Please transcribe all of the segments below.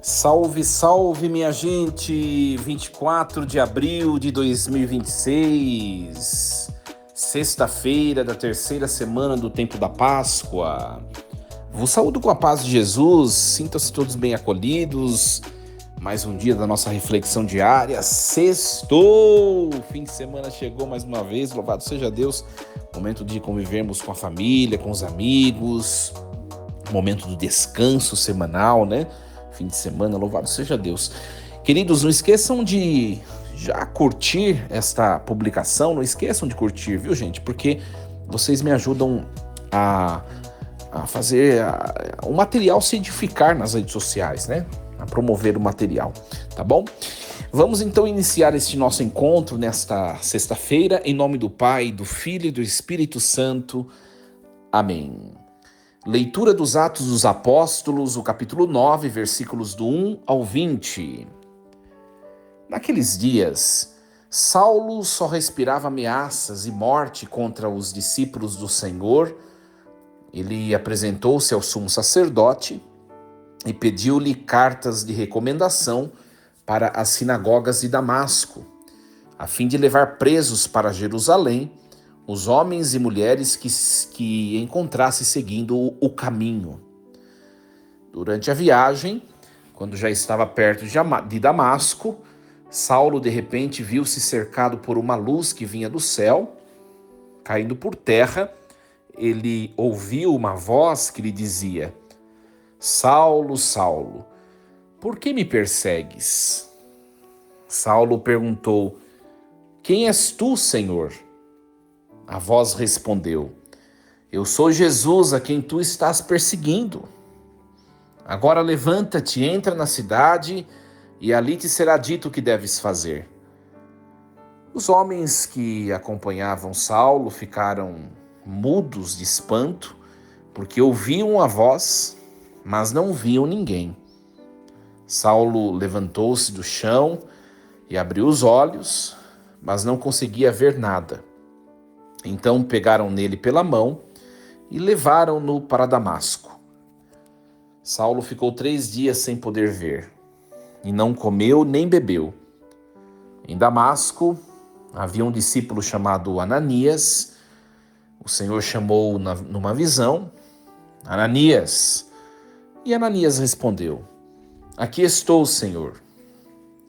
Salve, salve, minha gente! 24 de abril de 2026, sexta-feira da terceira semana do tempo da Páscoa. Vos saúdo com a paz de Jesus, sintam-se todos bem acolhidos. Mais um dia da nossa reflexão diária, sextou! O fim de semana chegou mais uma vez, louvado seja Deus. Momento de convivermos com a família, com os amigos, momento do descanso semanal, né? Fim de semana, louvado seja Deus. Queridos, não esqueçam de já curtir esta publicação, não esqueçam de curtir, viu, gente? Porque vocês me ajudam a fazer o material se edificar nas redes sociais, né? A promover o material, tá bom? Vamos então iniciar este nosso encontro nesta sexta-feira, em nome do Pai, do Filho e do Espírito Santo. Amém. Leitura dos Atos dos Apóstolos, o capítulo 9, versículos do 1 ao 20. Naqueles dias, Saulo só respirava ameaças e morte contra os discípulos do Senhor. Ele apresentou-se ao sumo sacerdote e pediu-lhe cartas de recomendação para as sinagogas de Damasco, a fim de levar presos para Jerusalém os homens e mulheres que encontrasse seguindo o caminho. Durante a viagem, quando já estava perto de Damasco, Saulo de repente viu-se cercado por uma luz que vinha do céu. Caindo por terra, ele ouviu uma voz que lhe dizia: Saulo, Saulo, por que me persegues? Saulo perguntou: Quem és tu, Senhor? A voz respondeu: Eu sou Jesus a quem tu estás perseguindo. Agora levanta-te, entra na cidade e ali te será dito o que deves fazer. Os homens que acompanhavam Saulo ficaram mudos de espanto, porque ouviam a voz, mas não viam ninguém. Saulo levantou-se do chão e abriu os olhos, mas não conseguia ver nada. Então pegaram nele pela mão e levaram-no para Damasco. Saulo ficou 3 dias sem poder ver, e não comeu nem bebeu. Em Damasco havia um discípulo chamado Ananias. O Senhor chamou-o numa visão: Ananias. E Ananias respondeu: Aqui estou, Senhor.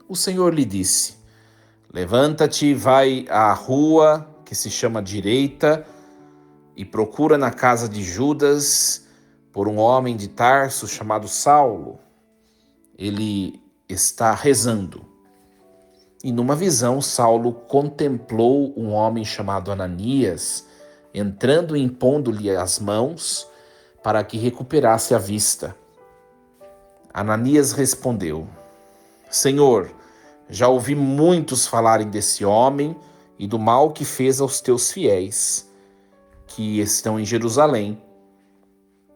O Senhor lhe disse: Levanta-te e vai à rua que se chama Direita, e procura na casa de Judas por um homem de Tarso chamado Saulo. Ele está rezando. E numa visão, Saulo contemplou um homem chamado Ananias, entrando e impondo-lhe as mãos para que recuperasse a vista. Ananias respondeu: Senhor, já ouvi muitos falarem desse homem e do mal que fez aos teus fiéis, que estão em Jerusalém.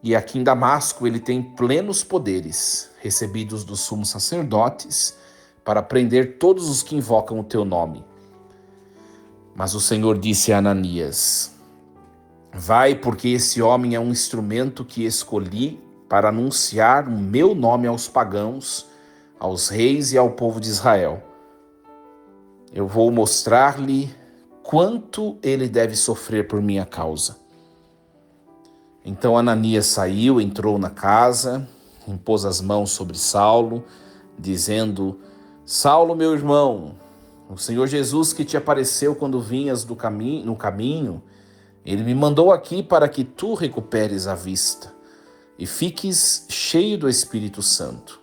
E aqui em Damasco ele tem plenos poderes, recebidos dos sumos sacerdotes, para prender todos os que invocam o teu nome. Mas o Senhor disse a Ananias: Vai, porque esse homem é um instrumento que escolhi para anunciar o meu nome aos pagãos, aos reis e ao povo de Israel. Eu vou mostrar-lhe quanto ele deve sofrer por minha causa. Então Ananias saiu, entrou na casa, impôs as mãos sobre Saulo, dizendo: Saulo, meu irmão, o Senhor Jesus que te apareceu quando vinhas no caminho, ele me mandou aqui para que tu recuperes a vista e fiques cheio do Espírito Santo.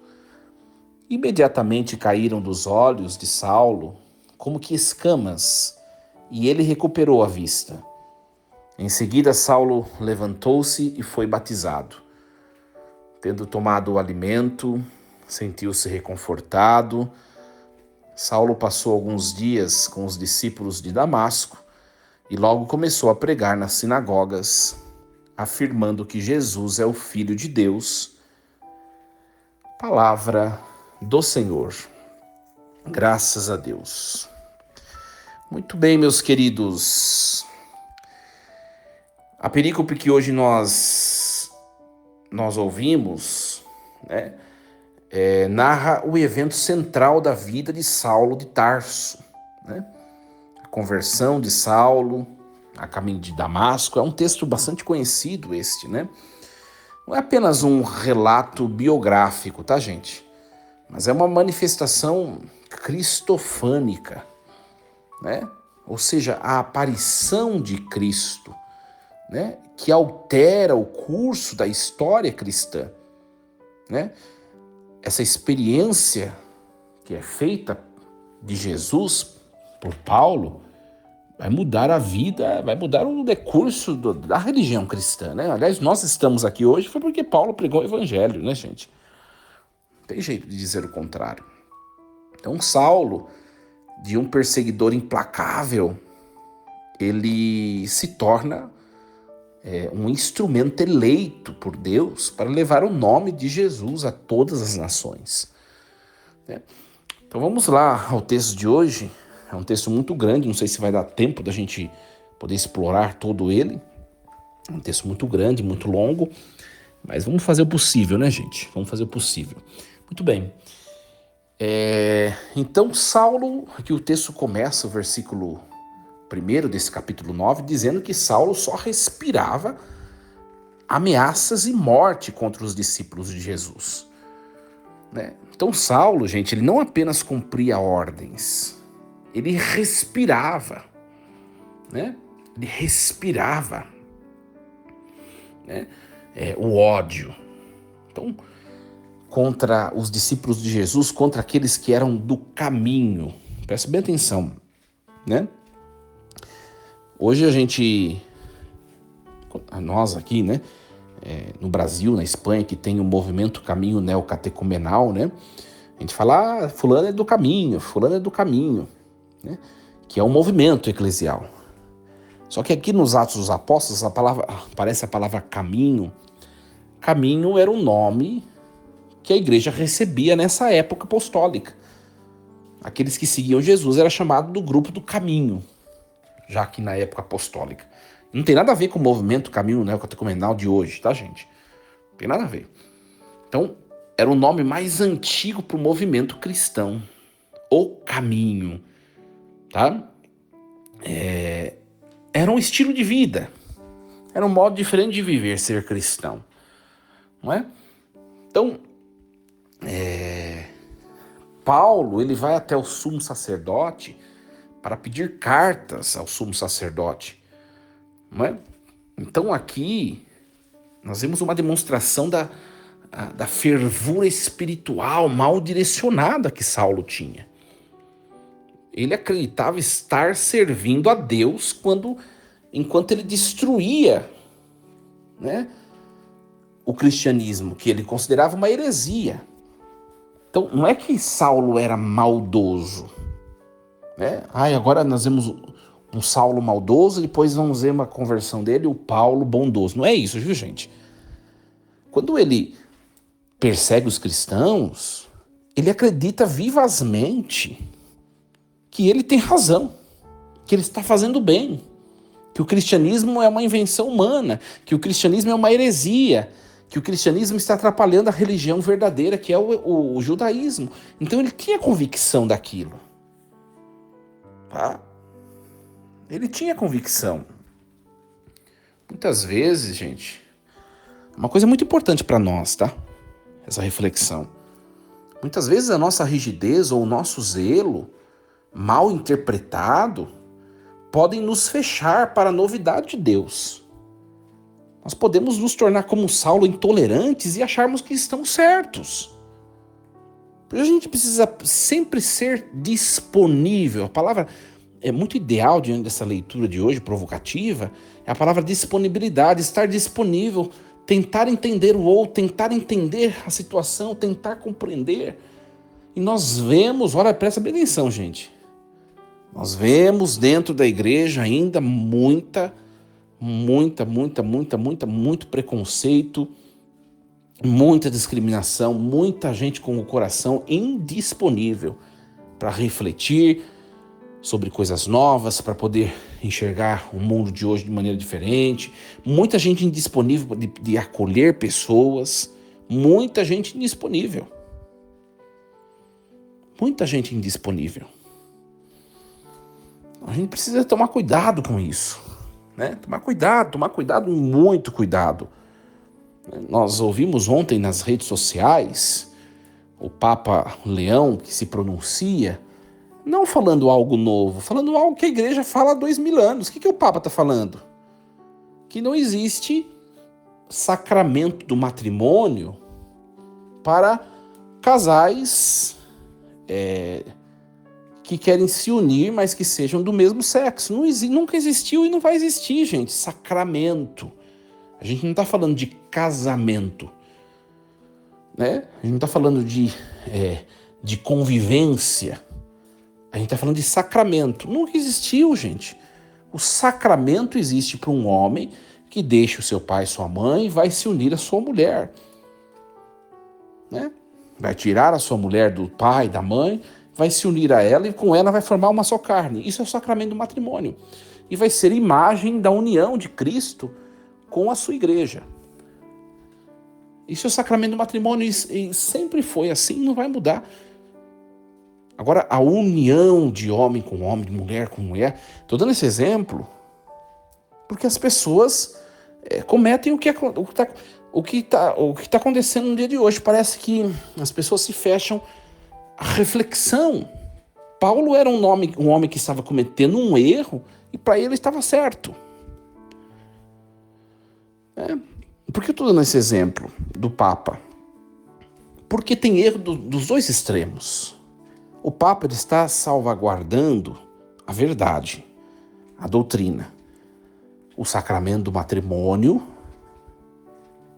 Imediatamente caíram dos olhos de Saulo como que escamas, e ele recuperou a vista. Em seguida, Saulo levantou-se e foi batizado. Tendo tomado o alimento, sentiu-se reconfortado. Saulo passou alguns dias com os discípulos de Damasco e logo começou a pregar nas sinagogas, afirmando que Jesus é o Filho de Deus. Palavra do Senhor. Graças a Deus. Muito bem, meus queridos. A perícope que hoje nós ouvimos, né, narra o evento central da vida de Saulo de Tarso, né? A conversão de Saulo a caminho de Damasco. É um texto bastante conhecido este, né? Não é apenas um relato biográfico, tá, gente? Mas é uma manifestação cristofânica, né? Ou seja, a aparição de Cristo, né? Que altera o curso da história cristã, né? Essa experiência que é feita de Jesus por Paulo vai mudar a vida, vai mudar o decurso da religião cristã, né? Aliás, nós estamos aqui hoje foi porque Paulo pregou o evangelho, né, gente? Não tem jeito de dizer o contrário. Então, Saulo, de um perseguidor implacável, ele se torna um instrumento eleito por Deus para levar o nome de Jesus a todas as nações, né? Então vamos lá ao texto de hoje. É um texto muito grande, não sei se vai dar tempo da gente poder explorar todo ele. É um texto muito grande, muito longo, mas vamos fazer o possível, né, gente? Vamos fazer o possível. Muito bem. Então Saulo, aqui o texto começa, o versículo 1 desse capítulo 9, dizendo que Saulo só respirava ameaças e morte contra os discípulos de Jesus, né? Então Saulo, gente, ele não apenas cumpria ordens, ele respirava, né? Ele respirava, né? O ódio. Então, contra os discípulos de Jesus, contra aqueles que eram do caminho. Presta bem atenção, né? Hoje nós aqui, né, no Brasil, na Espanha, que tem o movimento Caminho Neocatecumenal, né, a gente fala, fulano é do caminho, né, que é um movimento eclesial. Só que aqui nos Atos dos Apóstolos, aparece a palavra caminho. Caminho era um nome que a igreja recebia nessa época apostólica. Aqueles que seguiam Jesus era chamado do grupo do caminho, já que na época apostólica. Não tem nada a ver com o movimento Caminho Neocatecumenal de hoje, tá, gente? Não tem nada a ver. Então, era o nome mais antigo para o movimento cristão. O caminho, tá? Era um estilo de vida. Era um modo diferente de viver, ser cristão. Não é? Então, Paulo, ele vai até o sumo sacerdote para pedir cartas ao sumo sacerdote, não é? Então aqui nós vemos uma demonstração da fervura espiritual mal direcionada que Saulo tinha. Ele acreditava estar servindo a Deus enquanto ele destruía, né, o cristianismo, que ele considerava uma heresia. Então não é que Saulo era maldoso, né? Agora nós vemos um Saulo maldoso, depois vamos ver uma conversão dele, o Paulo bondoso. Não é isso, viu, gente? Quando ele persegue os cristãos, ele acredita vivazmente que ele tem razão, que ele está fazendo bem, que o cristianismo é uma invenção humana, que o cristianismo é uma heresia, que o cristianismo está atrapalhando a religião verdadeira, que é o judaísmo. Então ele tinha convicção daquilo. Tá? Ele tinha convicção. Muitas vezes, gente, uma coisa muito importante para nós, tá? Essa reflexão. Muitas vezes a nossa rigidez ou o nosso zelo mal interpretado podem nos fechar para a novidade de Deus. Nós podemos nos tornar como Saulo intolerantes e acharmos que estamos certos. A gente precisa sempre ser disponível. A palavra é muito ideal diante dessa leitura de hoje, provocativa, é a palavra disponibilidade, estar disponível, tentar entender o outro, tentar entender a situação, tentar compreender. E nós vemos, olha, presta bem atenção, gente. Nós vemos dentro da igreja ainda muito preconceito, muita discriminação, muita gente com o coração indisponível para refletir sobre coisas novas, para poder enxergar o mundo de hoje de maneira diferente, muita gente indisponível de acolher pessoas, muita gente indisponível. Muita gente indisponível. A gente precisa tomar cuidado com isso, né? Tomar cuidado, muito cuidado. Nós ouvimos ontem nas redes sociais o Papa Leão, que se pronuncia, não falando algo novo, falando algo que a igreja fala há 2000 anos. O que o Papa está falando? Que não existe sacramento do matrimônio para casais que querem se unir, mas que sejam do mesmo sexo. Nunca existiu e não vai existir, gente, sacramento. A gente não está falando de casamento, né? A gente não está falando de convivência. A gente está falando de sacramento. Nunca existiu, gente. O sacramento existe para um homem que deixa o seu pai e sua mãe e vai se unir à sua mulher, né? Vai tirar a sua mulher do pai, da mãe, vai se unir a ela e com ela vai formar uma só carne. Isso é o sacramento do matrimônio. E vai ser imagem da união de Cristo com a sua igreja. Isso é o sacramento do matrimônio e sempre foi assim, não vai mudar. Agora, a união de homem com homem, de mulher com mulher, estou dando esse exemplo porque as pessoas cometem o que está acontecendo no dia de hoje. Parece que as pessoas se fecham à reflexão. Paulo era um homem que estava cometendo um erro e para ele estava certo. Por que eu estou dando esse exemplo do Papa? Porque tem erro dos dois extremos. O Papa ele está salvaguardando a verdade, a doutrina. O sacramento do matrimônio,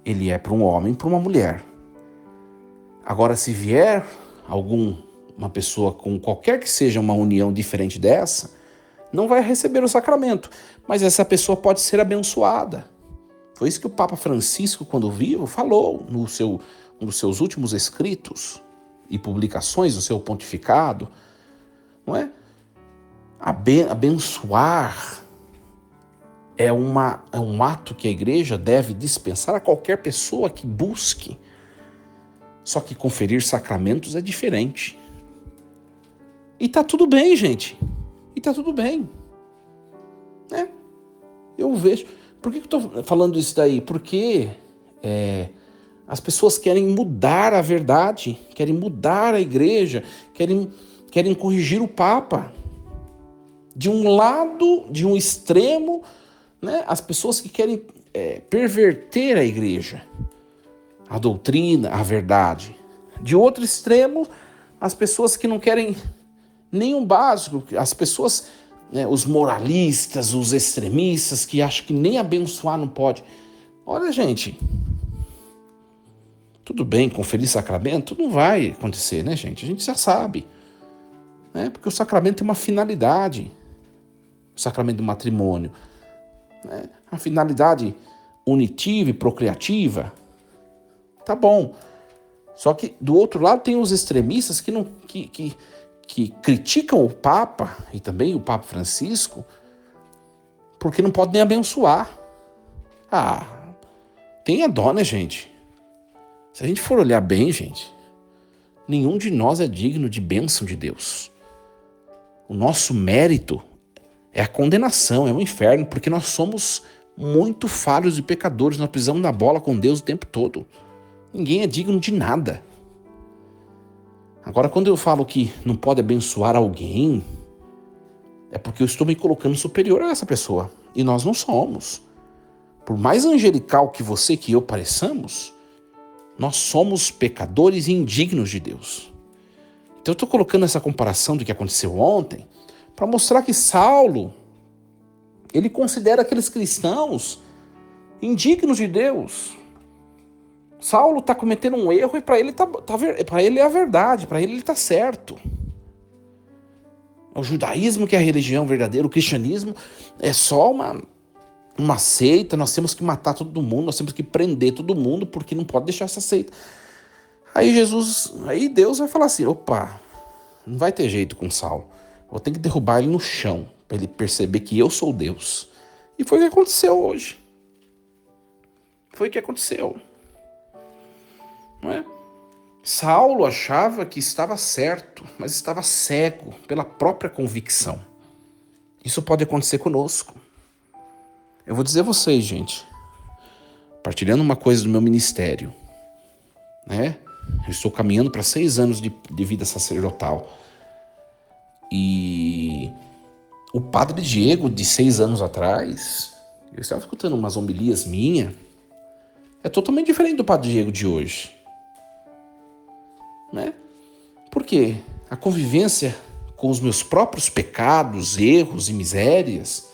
ele é para um homem e para uma mulher. Agora, se vier uma pessoa com qualquer que seja uma união diferente dessa, não vai receber o sacramento, mas essa pessoa pode ser abençoada. Foi isso que o Papa Francisco, quando vivo, falou um dos seus últimos escritos e publicações do seu pontificado, não é? Abençoar é um ato que a igreja deve dispensar a qualquer pessoa que busque. Só que conferir sacramentos é diferente. E tá tudo bem, gente. E tá tudo bem. Né? Eu vejo... Por que eu estou falando isso daí? Porque as pessoas querem mudar a verdade, querem mudar a igreja, querem corrigir o Papa. De um lado, de um extremo, né, as pessoas que querem perverter a igreja, a doutrina, a verdade. De outro extremo, as pessoas que não querem nenhum básico, as pessoas... os moralistas, os extremistas que acham que nem abençoar não pode. Olha, gente, tudo bem, conferir sacramento não vai acontecer, né, gente? A gente já sabe, né? Porque o sacramento tem uma finalidade, o sacramento do matrimônio, né? A finalidade unitiva e procriativa, tá bom. Só que do outro lado tem os extremistas que criticam o Papa e também o Papa Francisco porque não podem nem abençoar. Tenha dó, né, gente? Se a gente for olhar bem, gente, nenhum de nós é digno de bênção de Deus. O nosso mérito é a condenação, é o inferno, porque nós somos muito falhos e pecadores, nós precisamos da bola com Deus o tempo todo. Ninguém é digno de nada. Agora, quando eu falo que não pode abençoar alguém, é porque eu estou me colocando superior a essa pessoa. E nós não somos. Por mais angelical que você, que eu pareçamos, nós somos pecadores e indignos de Deus. Então eu estou colocando essa comparação do que aconteceu ontem para mostrar que Saulo, ele considera aqueles cristãos indignos de Deus. Saulo está cometendo um erro e para ele, para ele é a verdade, para ele está certo. O judaísmo que é a religião verdadeira, o cristianismo é só uma seita, nós temos que matar todo mundo, nós temos que prender todo mundo porque não pode deixar essa seita. Aí Deus vai falar assim, opa, não vai ter jeito com Saulo, vou ter que derrubar ele no chão para ele perceber que eu sou Deus. E foi o que aconteceu hoje. Foi o que aconteceu. Não é? Saulo achava que estava certo, mas estava cego pela própria convicção. Isso pode acontecer conosco. Eu vou dizer a vocês, gente, partilhando uma coisa do meu ministério, né? Eu estou caminhando para 6 anos de vida sacerdotal. E o padre Diego, de 6 anos atrás, eu estava escutando umas homilias minhas, é totalmente diferente do padre Diego de hoje, né? Por quê? A convivência com os meus próprios pecados, erros e misérias,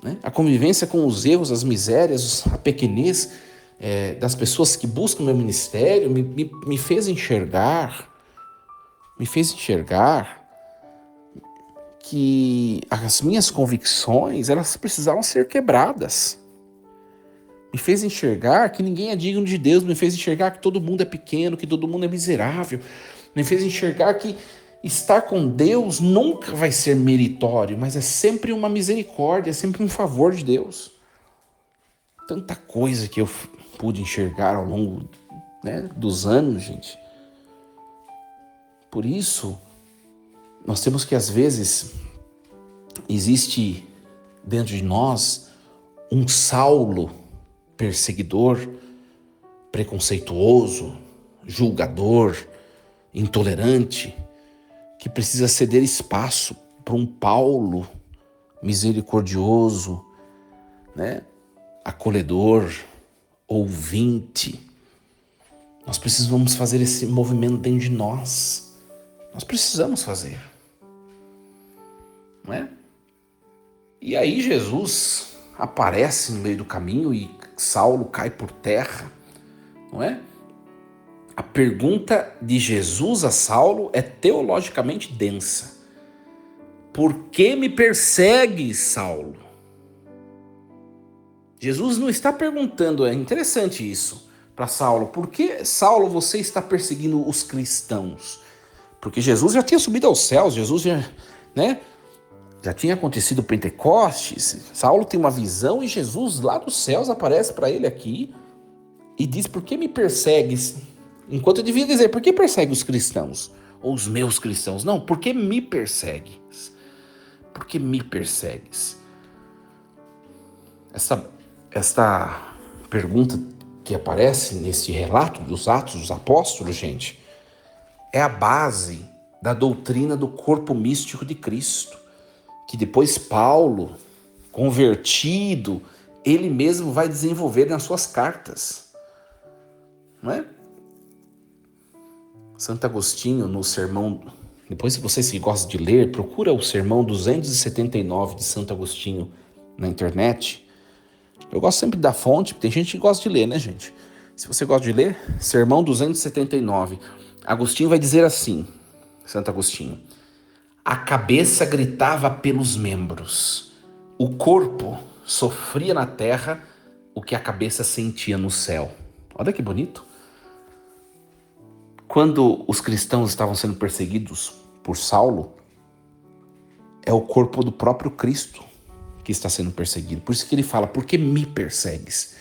né? A convivência com os erros, as misérias, a pequenez das pessoas que buscam meu ministério me fez enxergar que as minhas convicções, elas precisavam ser quebradas. Me fez enxergar que ninguém é digno de Deus, me fez enxergar que todo mundo é pequeno, que todo mundo é miserável, me fez enxergar que estar com Deus nunca vai ser meritório, mas é sempre uma misericórdia, é sempre um favor de Deus. Tanta coisa que eu pude enxergar ao longo, né, dos anos, gente. Por isso, nós temos que, às vezes, existe dentro de nós um Saulo perseguidor, preconceituoso, julgador, intolerante, que precisa ceder espaço para um Paulo misericordioso, né? Acolhedor, ouvinte. Nós precisamos fazer esse movimento dentro de nós. Nós precisamos fazer, não é? E aí Jesus aparece no meio do caminho e Saulo cai por terra, não é? A pergunta de Jesus a Saulo é teologicamente densa. Por que me persegues, Saulo? Jesus não está perguntando, é interessante isso, para Saulo. Por que, Saulo, você está perseguindo os cristãos? Porque Jesus já tinha subido aos céus, Jesus já, né? Já tinha acontecido o Pentecostes, Saulo tem uma visão e Jesus lá dos céus aparece para ele aqui e diz, por que me persegues? Enquanto eu devia dizer, por que persegue os cristãos? Ou os meus cristãos? Não, por que me persegues? Por que me persegues? Esta pergunta que aparece nesse relato dos Atos dos Apóstolos, gente, é a base da doutrina do corpo místico de Cristo, que depois Paulo, convertido, ele mesmo vai desenvolver nas suas cartas, não é? Santo Agostinho, no sermão, depois se vocês que gostam de ler, procura o sermão 279 de Santo Agostinho na internet. Eu gosto sempre da fonte, porque tem gente que gosta de ler, né, gente? Se você gosta de ler, sermão 279, Agostinho vai dizer assim, Santo Agostinho: a cabeça gritava pelos membros, o corpo sofria na terra o que a cabeça sentia no céu. Olha que bonito. Quando os cristãos estavam sendo perseguidos por Saulo, é o corpo do próprio Cristo que está sendo perseguido. Por isso que ele fala, por que me persegues?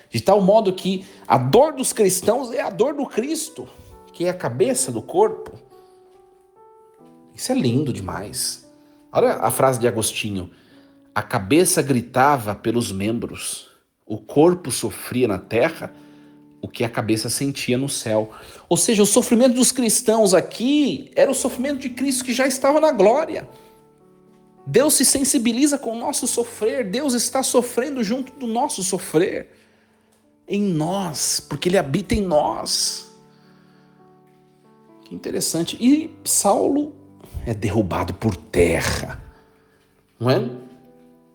De tal modo que a dor dos cristãos é a dor do Cristo, que é a cabeça do corpo. Isso é lindo demais. Olha a frase de Agostinho. A cabeça gritava pelos membros, o corpo sofria na terra o que a cabeça sentia no céu. Ou seja, o sofrimento dos cristãos aqui era o sofrimento de Cristo que já estava na glória. Deus se sensibiliza com o nosso sofrer, Deus está sofrendo junto do nosso sofrer, em nós, porque Ele habita em nós. Que interessante. E Saulo é derrubado por terra, não é?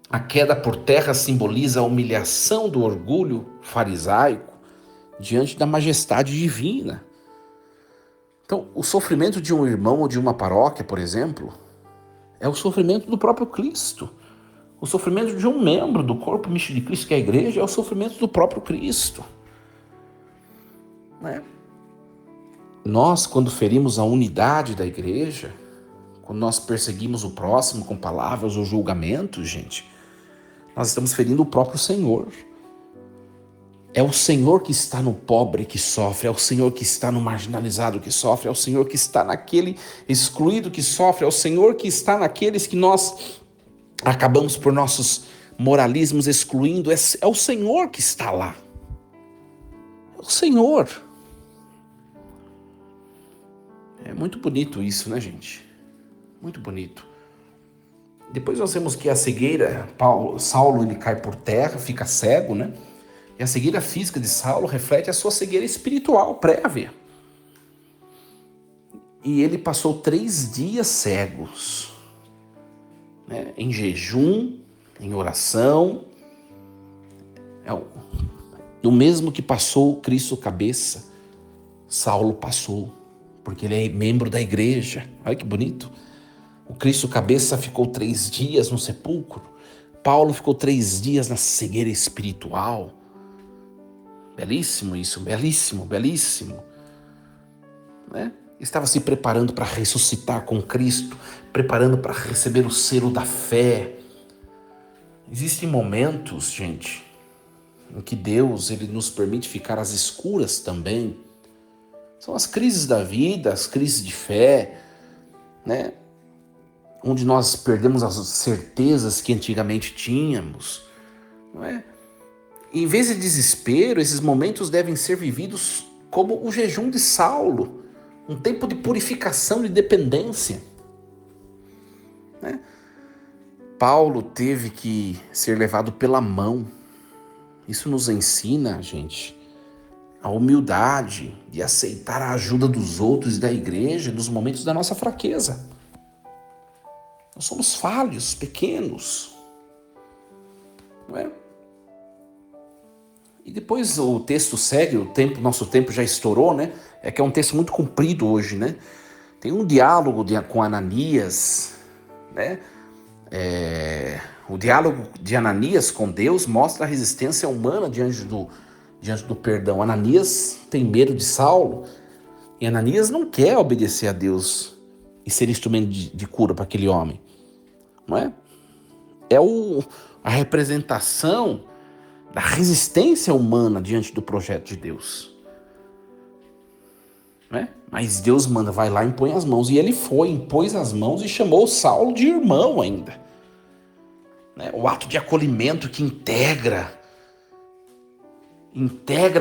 A queda por terra simboliza a humilhação do orgulho farisaico diante da majestade divina. Então, o sofrimento de um irmão ou de uma paróquia, por exemplo, é o sofrimento do próprio Cristo. O sofrimento de um membro do corpo místico de Cristo, que é a igreja, é o sofrimento do próprio Cristo. Não é? Nós, quando ferimos a unidade da igreja, quando nós perseguimos o próximo com palavras ou julgamentos, gente, nós estamos ferindo o próprio Senhor. É o Senhor que está no pobre que sofre, é o Senhor que está no marginalizado que sofre, é o Senhor que está naquele excluído que sofre, é o Senhor que está naqueles que nós acabamos por nossos moralismos excluindo. É o Senhor que está lá. É o Senhor. É muito bonito isso, né, gente? Muito bonito. Depois nós vemos que a cegueira, Saulo, ele cai por terra, fica cego, né? E a cegueira física de Saulo reflete a sua cegueira espiritual prévia. E ele passou 3 dias cegos, né? Em jejum, em oração. Do mesmo que passou Cristo cabeça, Saulo passou, porque ele é membro da igreja. Olha que bonito. O Cristo cabeça ficou 3 dias no sepulcro. Paulo ficou 3 dias na cegueira espiritual. Belíssimo isso, belíssimo, belíssimo. Né? Estava se preparando para ressuscitar com Cristo, preparando para receber o selo da fé. Existem momentos, gente, em que Deus ele nos permite ficar às escuras também. São as crises da vida, as crises de fé, né? Onde nós perdemos as certezas que antigamente tínhamos, não é? Em vez de desespero, esses momentos devem ser vividos como o jejum de Saulo, um tempo de purificação de dependência, né? Paulo teve que ser levado pela mão. Isso nos ensina, gente, a humildade de aceitar a ajuda dos outros e da igreja nos momentos da nossa fraqueza. Nós somos falhos, pequenos, não é? E depois o texto segue, nosso tempo já estourou, né? É que é um texto muito comprido hoje, né? Tem um diálogo com Ananias, né? O diálogo de Ananias com Deus mostra a resistência humana diante do perdão. Ananias tem medo de Saulo e Ananias não quer obedecer a Deus e ser instrumento de cura para aquele homem, não é? É a representação da resistência humana diante do projeto de Deus, né? Mas Deus manda, vai lá e impõe as mãos. E ele foi, impôs as mãos e chamou Saulo de irmão ainda, né? O ato de acolhimento que integra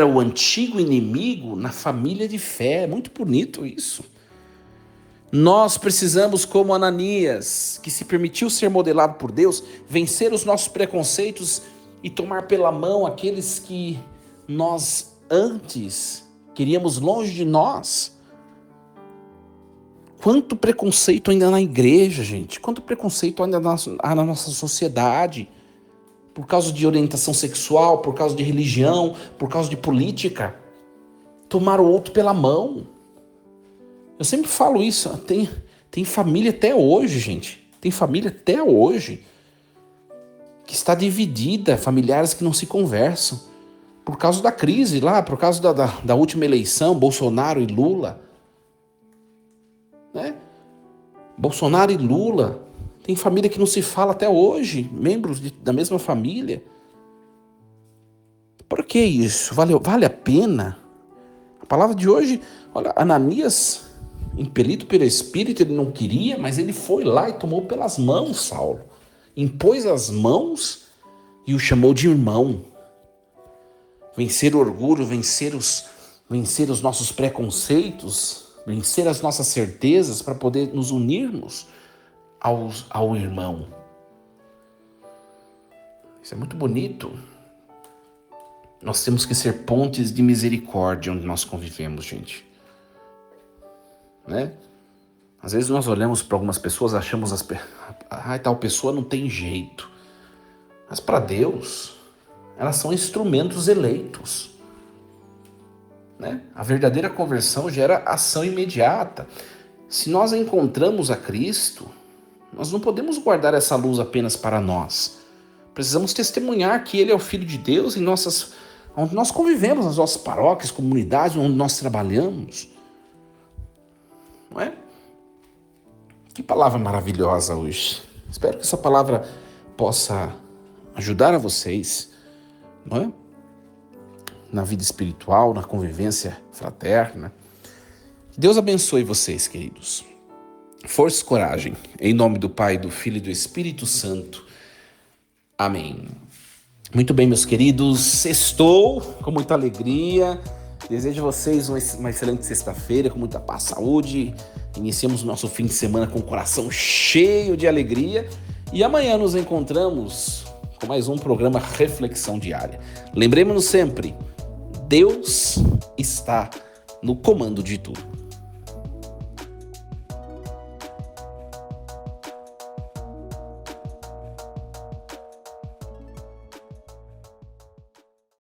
o antigo inimigo na família de fé. É muito bonito isso. Nós precisamos, como Ananias, que se permitiu ser modelado por Deus, vencer os nossos preconceitos e tomar pela mão aqueles que nós antes queríamos longe de nós. Quanto preconceito ainda na igreja, gente. Quanto preconceito ainda na nossa sociedade. Por causa de orientação sexual, por causa de religião, por causa de política. Tomar o outro pela mão. Eu sempre falo isso. Tem família até hoje, gente. Tem família até hoje que está dividida, familiares que não se conversam. Por causa da crise lá, por causa da última eleição, Bolsonaro e Lula. Né? Bolsonaro e Lula. Tem família que não se fala até hoje, membros da mesma família. Por que isso? Vale a pena? A palavra de hoje, olha, Ananias, impelido pelo Espírito, ele não queria, mas ele foi lá e tomou pelas mãos Saulo. Impôs as mãos e o chamou de irmão. Vencer o orgulho, vencer os nossos preconceitos, vencer as nossas certezas para poder nos unirmos ao irmão. Isso é muito bonito. Nós temos que ser pontes de misericórdia onde nós convivemos, gente. Né? Às vezes nós olhamos para algumas pessoas, achamos tal pessoa não tem jeito. Mas para Deus, elas são instrumentos eleitos. Né? A verdadeira conversão gera ação imediata. Se nós encontramos a Cristo, nós não podemos guardar essa luz apenas para nós. Precisamos testemunhar que Ele é o Filho de Deus onde nós convivemos, nas nossas paróquias, comunidades, onde nós trabalhamos. Não é? Que palavra maravilhosa hoje. Espero que essa palavra possa ajudar a vocês, não é? na vida espiritual, na convivência fraterna. Deus abençoe vocês, queridos. Força e coragem. Em nome do Pai, do Filho e do Espírito Santo. Amém. Muito bem, meus queridos. Sextou com muita alegria. Desejo a vocês uma excelente sexta-feira, com muita paz, saúde. Iniciamos o nosso fim de semana com o coração cheio de alegria. E amanhã nos encontramos com mais um programa Reflexão Diária. Lembremos-nos sempre, Deus está no comando de tudo.